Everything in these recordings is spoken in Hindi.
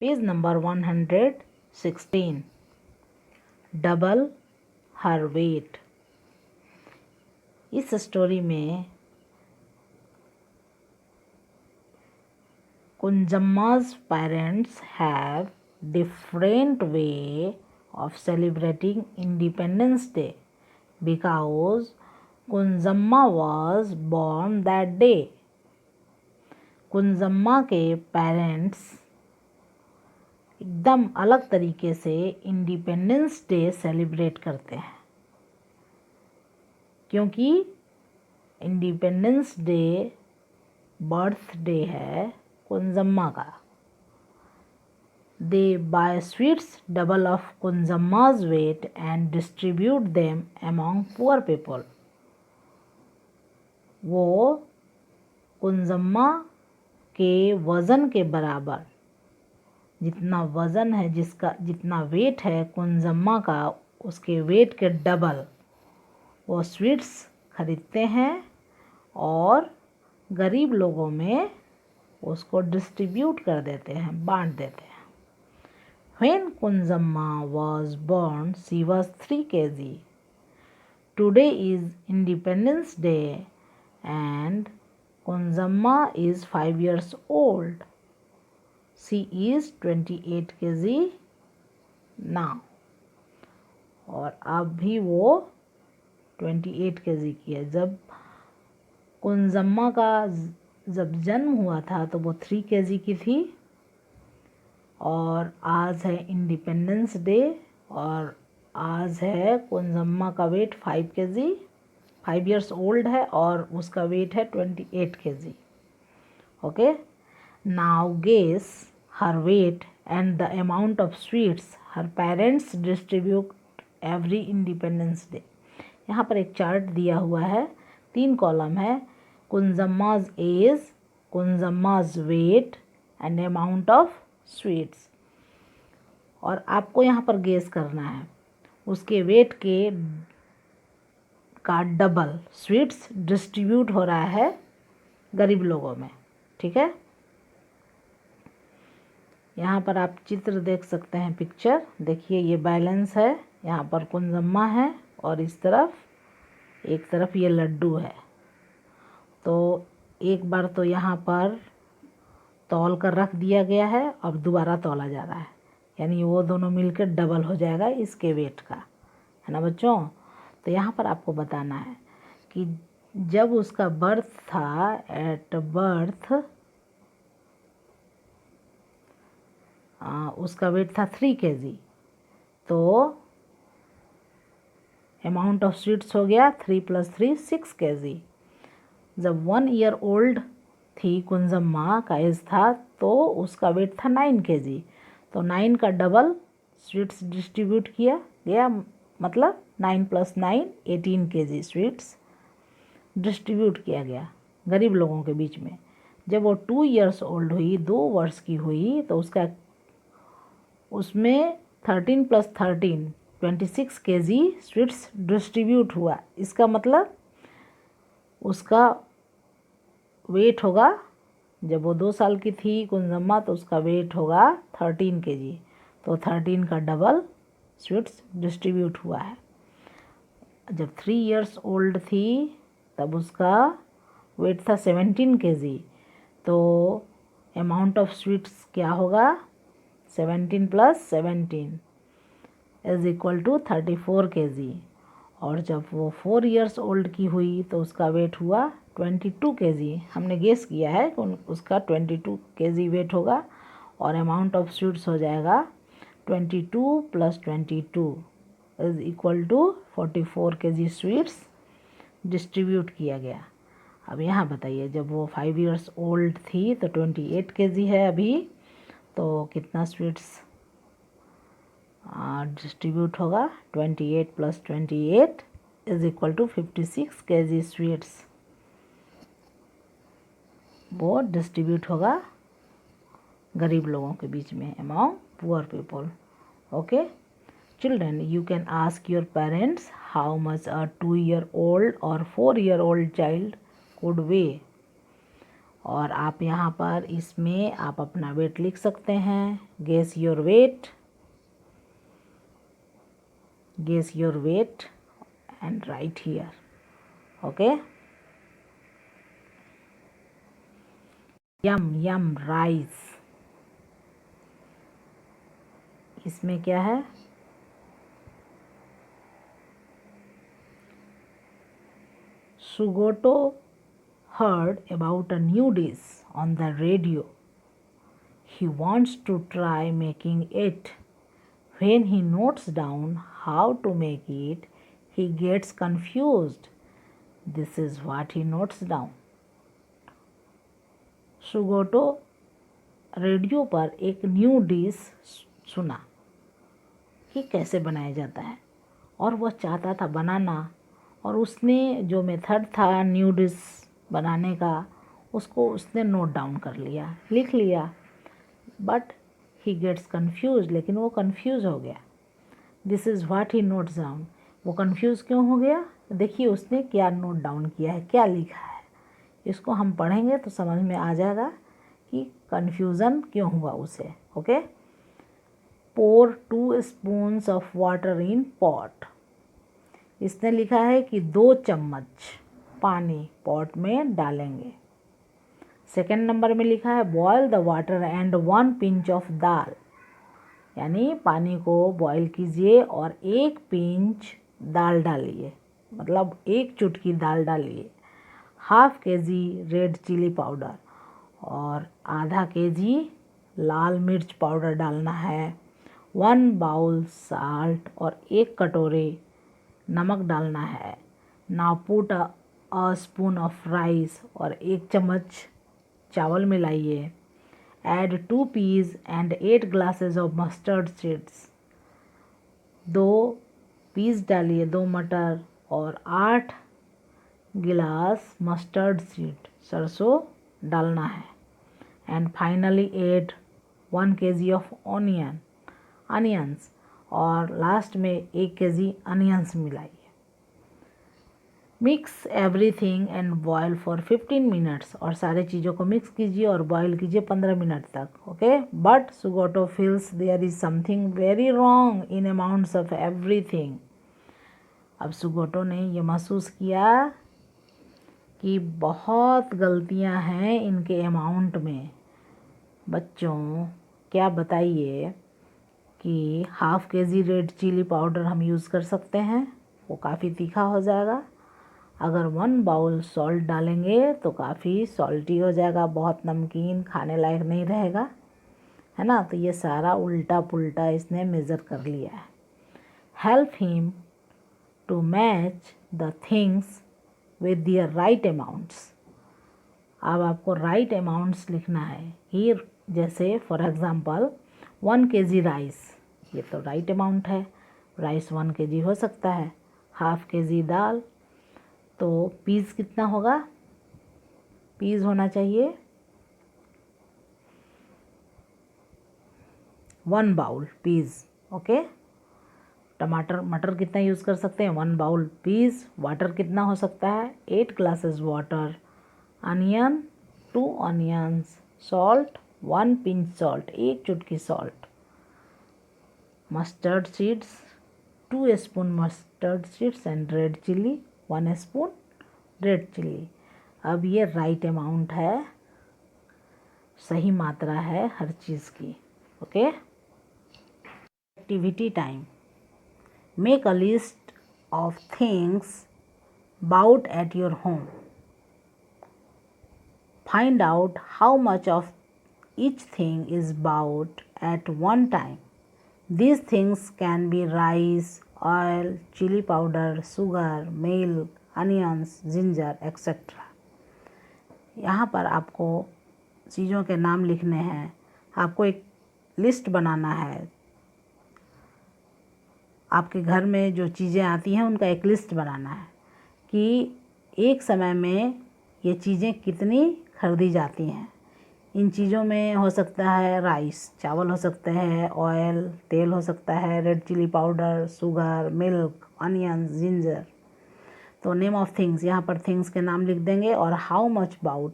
पेज नंबर 116, डबल हर वेट। इस स्टोरी में कुंजम्मा's parents have different way of celebrating Independence Day because Kunjamma was born that day। Kunjamma के पेरेंट्स एकदम अलग तरीके से इंडिपेंडेंस डे सेलिब्रेट करते हैं, क्योंकि इंडिपेंडेंस डे बर्थडे है कुंजम्मा का। They buy sweets double of Kunjamma's weight and distribute them among poor people. वो कुंजम्मा के वज़न के बराबर, जितना वज़न है, जितना वेट है कुंजम्मा का, उसके वेट के डबल वो स्वीट्स खरीदते हैं और गरीब लोगों में उसको डिस्ट्रीब्यूट कर देते हैं, बांट देते हैं। When Kunjamma was born, she was 3 kg. Today is Independence Day and Kunjamma is 5 years old. She is 28 kg now. और अब भी वो 28 kg की है। जब कुंजम्मा का जब जन्म हुआ था तो वो 3 kg की थी, और आज है इंडिपेंडेंस डे और आज है कुंजम्मा का वेट 5 kg, 5 years old है और उसका वेट है 28 kg। Okay, now guess her weight and the amount of sweets her parents distribute every Independence Day. यहाँ पर एक चार्ट दिया हुआ है, 3 कॉलम है, Kunjamma's age, Kunjamma's weight and amount of sweets. और आपको यहाँ पर गेस करना है उसके वेट का डबल स्वीट्स डिस्ट्रीब्यूट हो रहा है गरीब लोगों में। ठीक है, यहाँ पर आप चित्र देख सकते हैं, पिक्चर देखिए, ये बैलेंस है, यहाँ पर कुंजम्मा है और इस तरफ एक तरफ ये लड्डू है। तो एक बार तो यहाँ पर तौल कर रख दिया गया है और दोबारा तौला जा रहा है, यानी वो दोनों मिलकर डबल हो जाएगा इसके वेट का, है ना बच्चों। तो यहाँ पर आपको बताना है कि जब उसका बर्थ था, एट बर्थ उसका वेट था 3 kg, तो अमाउंट ऑफ स्वीट्स हो गया 3 + 3 6 kg। जब 1 year ओल्ड थी कुंजम्मा का एज था तो उसका वेट था 9 kg, तो 9 का डबल स्वीट्स डिस्ट्रीब्यूट किया गया, मतलब 9 + 9 18 kg स्वीट्स डिस्ट्रीब्यूट किया गया गरीब लोगों के बीच में। जब वो 2 years ओल्ड हुई, 2 वर्ष की हुई, तो उसमें 13 + 13 26 kg स्वीट्स डिस्ट्रीब्यूट हुआ। इसका मतलब उसका वेट होगा, जब वो 2 साल की थी कुंजम्मा तो उसका वेट होगा 13 kg, तो 13 का डबल स्वीट्स डिस्ट्रीब्यूट हुआ है। जब 3 years ओल्ड थी तब उसका वेट था 17 kg, तो अमाउंट ऑफ स्वीट्स क्या होगा, 17 + 17 = 34 kg। और जब वो 4 years ओल्ड की हुई तो उसका वेट हुआ 22 kg। हमने गेस किया है कि उसका 22 kg वेट होगा और अमाउंट ऑफ स्वीट्स हो जाएगा 22 + 22 = 44 kg स्वीट्स डिस्ट्रीब्यूट किया गया। अब यहाँ बताइए, जब वो 5 years ओल्ड थी तो 28 kg है अभी, तो कितना स्वीट्स डिस्ट्रीब्यूट होगा, 28 + 28 = 56 kg स्वीट्स वो डिस्ट्रीब्यूट होगा गरीब लोगों के बीच में, among poor people. Okay children, you can ask your parents how much a 2 year old और 4 year old चाइल्ड कुड वे। और आप यहाँ पर इसमें आप अपना वेट लिख सकते हैं। Guess your weight, guess your weight and write here. Okay. Yum yum rice, इसमें क्या है? Sugato heard about a new dish on the radio. He wants to try making it. When he notes down how to make it, he gets confused. This is what he notes down. Sugoto radio पर एक न्यू डिश सुना कि कैसे बनाया जाता है और वह चाहता था बनाना, और उसने जो मेथड था न्यू डिश बनाने का उसको उसने नोट डाउन कर लिया, लिख लिया। बट ही गेट्स कन्फ्यूज, लेकिन वो कन्फ्यूज़ हो गया। This is what he notes down. वो कन्फ्यूज़ क्यों हो गया? देखिए उसने क्या नोट डाउन किया है, क्या लिखा है। इसको हम पढ़ेंगे तो समझ में आ जाएगा कि कन्फ्यूज़न क्यों हुआ उसे। Okay. Pour 2 spoons of water in pot. इसने लिखा है कि 2 चम्मच पानी पॉट में डालेंगे। सेकेंड नंबर में लिखा है boil the water and 1 pinch of dal, यानी पानी को बॉयल कीजिए और 1 पिंच दाल डालिए, मतलब 1 चुटकी दाल डालिए। ½ kg रेड चिली पाउडर और ½ kg लाल मिर्च पाउडर डालना है। 1 बाउल साल्ट और 1 कटोरे नमक डालना है। Now put a spoon of rice और 1 चम्मच चावल मिलाइए। Add 2 piece and 8 glasses of mustard seeds. 2 piece डालिए, 2 मटर और 8 गिलास मस्टर्ड सीड सरसों डालना है। And finally add 1 kg of onions और लास्ट में 1 kg अनियंस मिलाइए। Mix everything and boil for 15 minutes, और सारे चीज़ों को मिक्स कीजिए और बॉयल कीजिए 15 मिनट तक। Okay. But Sugoto feels there is something very wrong in amounts of everything. अब सुगोटो ने ये महसूस किया कि बहुत गलतियां हैं इनके अमाउंट में। बच्चों क्या बताइए कि ½ kg रेड चिली पाउडर हम यूज़ कर सकते हैं, वो काफ़ी तीखा हो जाएगा। अगर 1 बाउल सॉल्ट डालेंगे तो काफ़ी सॉल्टी हो जाएगा, बहुत नमकीन, खाने लायक नहीं रहेगा, है ना। तो ये सारा उल्टा पुल्टा इसने मेज़र कर लिया है। Help him to match the things with their right amounts. अब आपको राइट अमाउंट्स लिखना है कि जैसे फॉर एग्ज़ाम्पल 1 kg राइस, ये तो राइट अमाउंट है, राइस 1 kg हो सकता है। ½ kg दाल, तो पीस कितना होगा? पीस होना चाहिए 1 बाउल पीस। ओके। मटर कितना यूज़ कर सकते हैं? 1 बाउल पीस। वाटर कितना हो सकता है? 8 glasses water. Onion 2 onions. Salt 1 pinch salt, 1 चुटकी salt. Mustard seeds 2 spoon mustard seeds and red chilli 1 spoon red chilli. अब ये राइट अमाउंट है, सही मात्रा है हर चीज़ की। Okay. Activity time. Make a list of things bought at your home. Find out how much of each thing is bought at one time. These things can be rice, oil, chili powder, sugar, milk, onions, ginger, etc. यहाँ पर आपको चीज़ों के नाम लिखने हैं, आपको एक लिस्ट बनाना है। आपके घर में जो चीज़ें आती हैं उनका एक लिस्ट बनाना है कि एक समय में ये चीज़ें कितनी खरीदी जाती हैं। इन चीज़ों में हो सकता है राइस, चावल हो सकते हैं, ऑयल, तेल हो सकता है, red chilli powder, sugar, milk, onions, ginger. तो नेम ऑफ थिंग्स, यहाँ पर थिंग्स के नाम लिख देंगे और हाउ मच बाउट,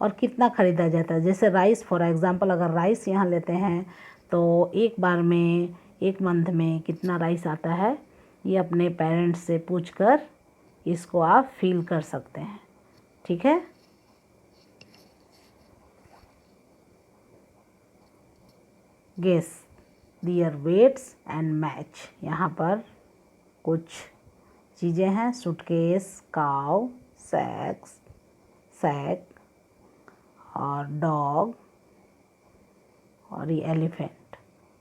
और कितना ख़रीदा जाता है। जैसे राइस, फॉर एग्ज़ाम्पल अगर राइस यहाँ लेते हैं तो एक बार में, एक मंथ में कितना राइस आता है, ये अपने पेरेंट्स से पूछकर इसको आप फील कर सकते हैं। ठीक है। Guess their weights and match. यहाँ पर कुछ चीज़ें हैं, सूटकेस, काव, सैक और डॉग और ये एलिफेंट।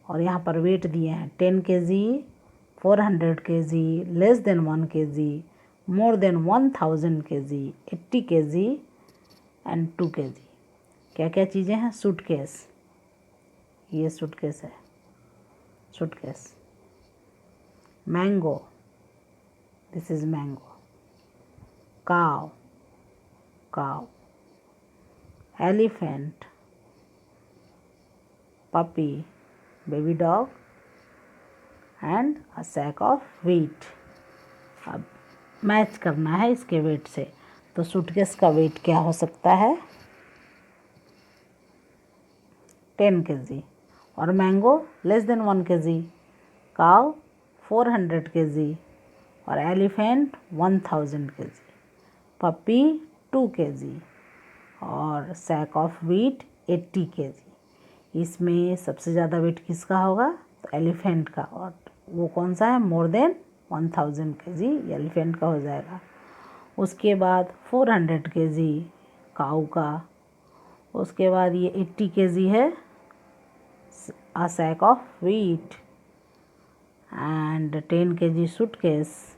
और यहाँ पर वेट दिए हैं 10 kg, 400 kg, less than 1 kg, more than 1000 kg, 80 kg and 2 kg। क्या क्या चीज़ें हैं? सूटकेस, ये सूटकेस है, suitcase. Mango, this is mango. Cow, elephant, puppy, baby dog and a sack of wheat। अब मैच करना है इसके वेट से। तो सूटकेस का वेट क्या हो सकता है? 10 kg। और मैंगो लेस देन 1 kg, काव 400 kg और एलिफेंट 1000 kg, पपी 2 kg और सैक ऑफ व्हीट 80 kg। इसमें सबसे ज़्यादा वेट किसका होगा? तो एलिफेंट का। और वो कौन सा है? मोर देन 1000 kg, एलिफेंट का हो जाएगा। उसके बाद 400 kg काऊ का। उसके बाद ये 80 kg है a sack of wheat and 10 kg suitcase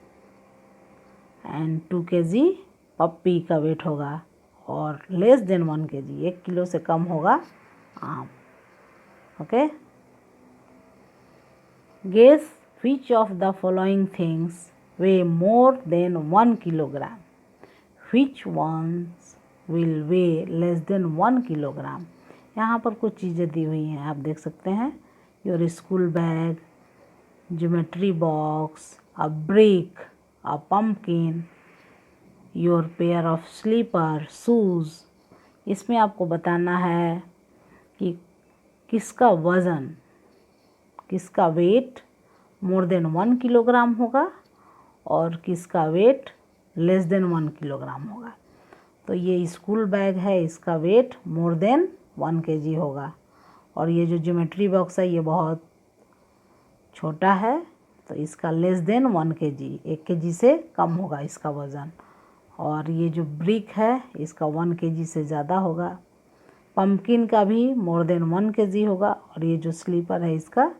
and 2 kg पप्पी का वेट होगा। और लेस देन 1 kg, 1 किलो से कम होगा आम। Okay. Guess which of the following things weigh more than 1 kilogram? Which ones will weigh less than 1 kilogram? यहाँ पर कुछ चीज़ें दी हुई हैं, आप देख सकते हैं। Your school bag, geometry box, a brick, a pumpkin, your pair of slipper, shoes. इसमें आपको बताना है कि किसका वज़न, किसका वेट मोर देन 1 किलोग्राम होगा और किसका वेट लेस देन 1 किलोग्राम होगा। तो ये स्कूल बैग है, इसका वेट मोर देन 1 kg होगा। और ये जो ज्योमेट्री बॉक्स है ये बहुत छोटा है, तो इसका लेस देन 1 kg, 1 kg से कम होगा इसका वज़न। और ये जो ब्रिक है इसका 1 kg से ज़्यादा होगा। पम्पकिन का भी मोर देन 1 kg होगा। और ये जो स्लीपर है इसका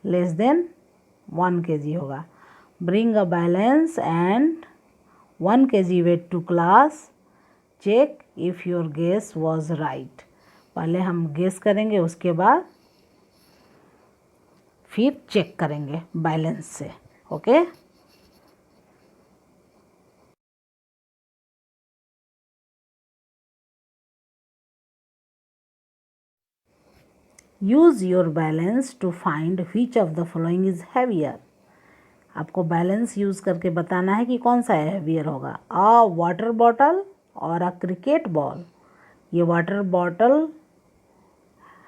लेस देन 1 kg होगा। Bring a balance and 1 kg weight to class, check if your guess was right. पहले हम गेस करेंगे, उसके बाद फिर चेक करेंगे बैलेंस से। Okay. Use your balance to find which of the following is heavier. आपको बैलेंस यूज़ करके बताना है कि कौन सा हैवियर होगा। अ वाटर बॉटल और अ क्रिकेट बॉल। ये वाटर बॉटल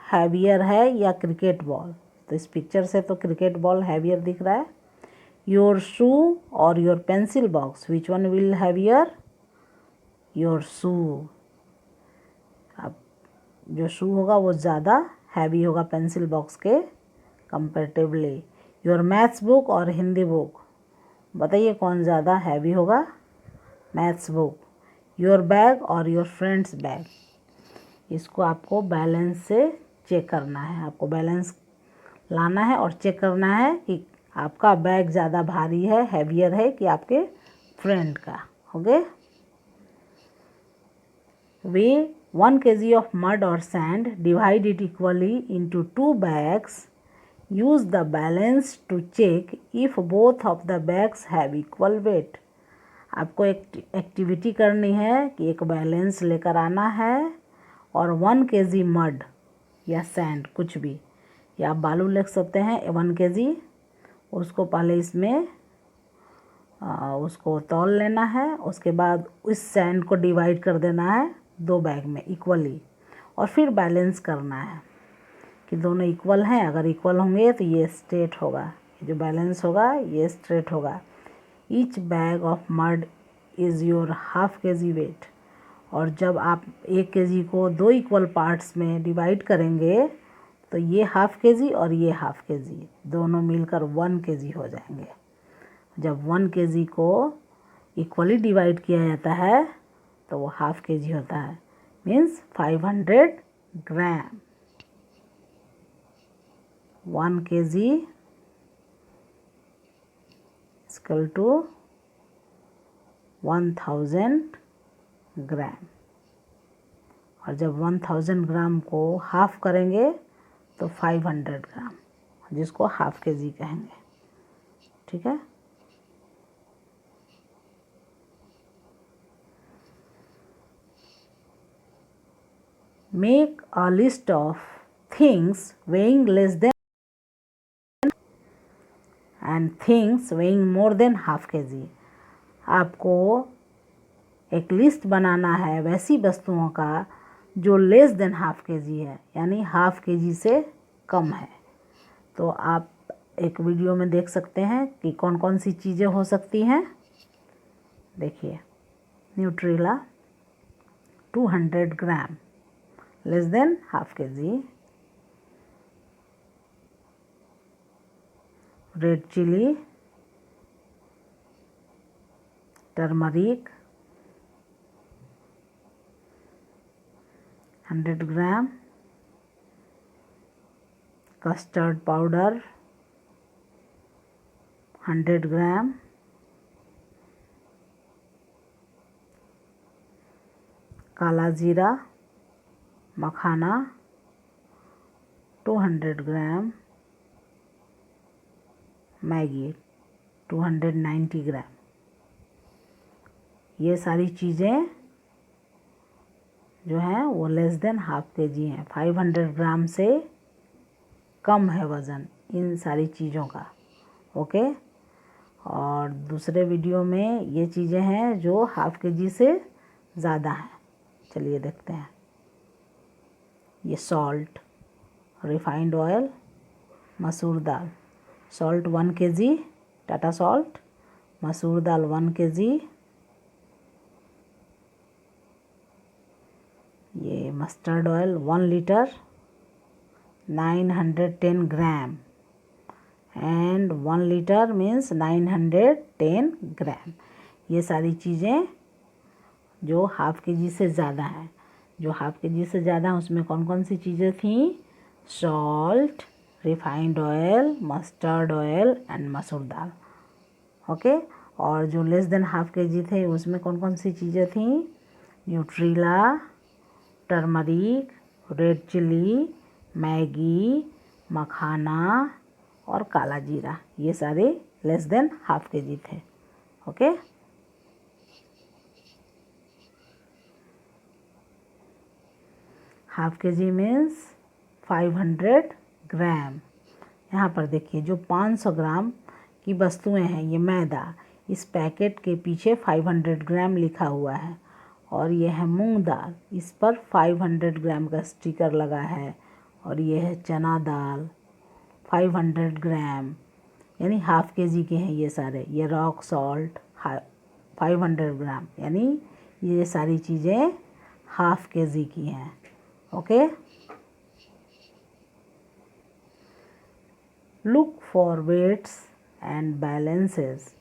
हैवियर है या क्रिकेट बॉल? तो इस पिक्चर से तो क्रिकेट बॉल हैवियर दिख रहा है। योर शू और your pencil box, which one will heavier? Your shoe. अब जो शू होगा वो ज़्यादा हैवी होगा पेंसिल बॉक्स के कंपेरेटिवली। योर मैथ्स बुक और हिंदी बुक, बताइए कौन ज़्यादा हैवी होगा? Maths book. योर बैग और योर फ्रेंड्स बैग। इसको आपको बैलेंस से चेक करना है, आपको बैलेंस लाना है और चेक करना है कि आपका बैग ज़्यादा भारी है, हैवियर है कि आपके फ्रेंड का। Okay. Way 1 kg of mud or sand, divide it equally into 2 bags. Use the balance to check if both of the bags have equal weight. आपको एक एक्टिविटी करनी है कि एक बैलेंस लेकर आना है और 1 kg मड या सैंड, कुछ भी, या आप बालू लिख सकते हैं 1 kg। उसको पहले इसमें उसको तौल लेना है। उसके बाद इस सैंड को डिवाइड कर देना है 2 बैग में इक्वली, और फिर बैलेंस करना है कि दोनों इक्वल हैं। अगर इक्वल होंगे तो ये स्ट्रेट होगा, जो बैलेंस होगा ये स्ट्रेट होगा। Each bag of mud is your half kg weight. और जब आप 1 kg को 2 इक्वल पार्ट्स में डिवाइड करेंगे तो ये हाफ kg और ये हाफ kg दोनों मिलकर 1 kg हो जाएंगे। जब 1 kg को इक्वली डिवाइड किया जाता है तो वो हाफ kg होता है, means 500 gram. 1 kg equal to 1000 gram. और जब 1000 ग्राम को हाफ करेंगे तो 500 ग्राम, जिसको हाफ kg कहेंगे। ठीक है। Make a list of things weighing less than and things weighing more than half kg। आपको एक लिस्ट बनाना है वैसी वस्तुओं का जो लेस देन हाफ kg है, यानी हाफ kg से कम है। तो आप एक वीडियो में देख सकते हैं कि कौन कौन सी चीज़ें हो सकती हैं। देखिए, Nutrela 200 gram, less than half kg। Red chilli, turmeric 100 gram, custard powder 100 gram, काला जीरा मखाना 200 ग्राम, मैगी 290 ग्राम। ये सारी चीज़ें जो हैं वो लेस देन हाफ kg हैं। 500 ग्राम से कम है वज़न इन सारी चीज़ों का। ओके। और दूसरे वीडियो में ये चीज़ें हैं जो हाफ kg से ज़्यादा हैं। चलिए देखते हैं। ये सॉल्ट, रिफाइंड ऑयल, मसूर दाल। Salt 1 kg, Tata salt. मसूर दाल 1 kg। ये mustard oil 1 litre 910 gram, and 1 litre means 910 gram. ये सारी चीज़ें जो हाफ kg से ज़्यादा हैं। जो हाफ kg से ज़्यादा उसमें कौन कौन सी चीज़ें थीं? Salt, refined oil, mustard oil and मसूर दाल। ओके। और जो लेस देन हाफ kg थे उसमें कौन कौन सी चीज़ें थीं? Nutrela, turmeric, red chili, Maggi, makhana और काला जीरा। ये सारे लेस देन हाफ kg थे। Okay. Half kg means 500 gram. यहाँ पर देखिए, जो 500 ग्राम की वस्तुएं हैं, ये मैदा, इस पैकेट के पीछे 500 ग्राम लिखा हुआ है। और ये है मूंग दाल, इस पर 500 ग्राम का स्टिकर लगा है। और ये है चना दाल 500 ग्राम, यानी हाफ kg के हैं ये सारे। ये रॉक सॉल्ट 500 ग्राम, यानी ये सारी चीज़ें हाफ kg की हैं। Okay. Look for weights and balances